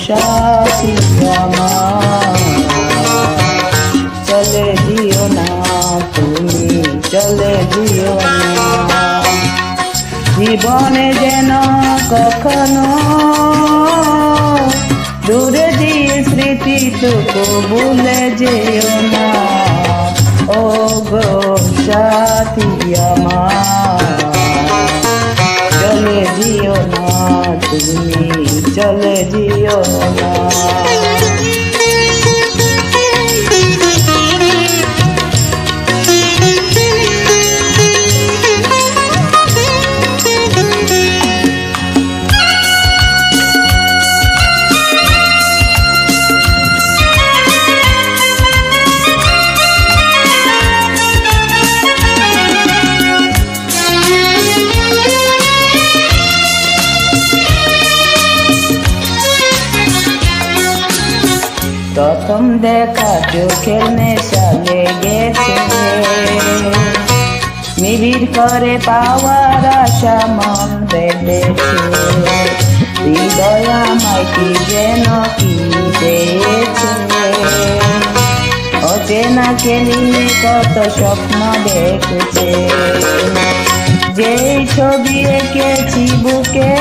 সাথী আমার চলে দিও না, তুমি চলে দিও না। জীবনে যেন কখনো দূরে দিয়ে স্মৃতিটুকু ভুলে যেও না। ও গো সাথী আমার চলে দিও না, তুমি চলে দিও না। প্রথম দেখা চোখের নেশা লেগেছে, নিবিড় করে পাওয়ার আশা মন বেঁধেছে। হৃদয় আমায় কি যেন কি পেয়েছে, অচেনাকে নিয়ে কত স্বপ্ন দেখেছে। যেই ছবি এঁকেছি বুকে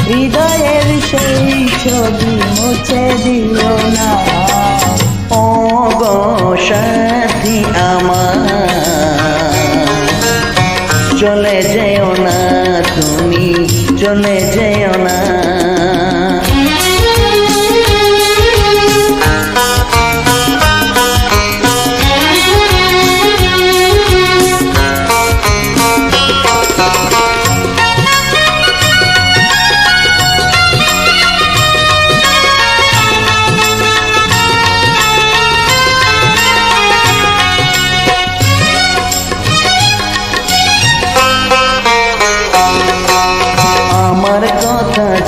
হৃদয়ের সেই ছবি মুছে দিও না। ও গো সাথী আমার চলে যেও না, তুমি চলে যেও না।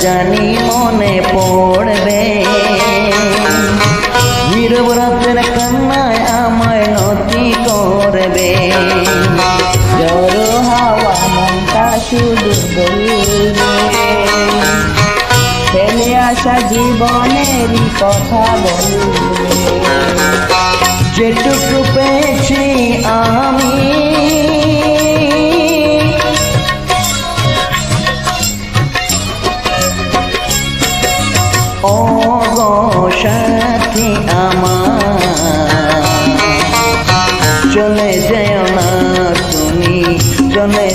জানি মনে পড়বে, নীরব রাতের কান্নায় আমায় নতি করবে। ঝড়ো হাওয়া মনটা শুধু বলবে, ফেলে আসা জীবনেরই কথা বলবে। যেটুকু পেয়েছি আমি ও গো সাথী আমার চলে যেও না, তুমি চলে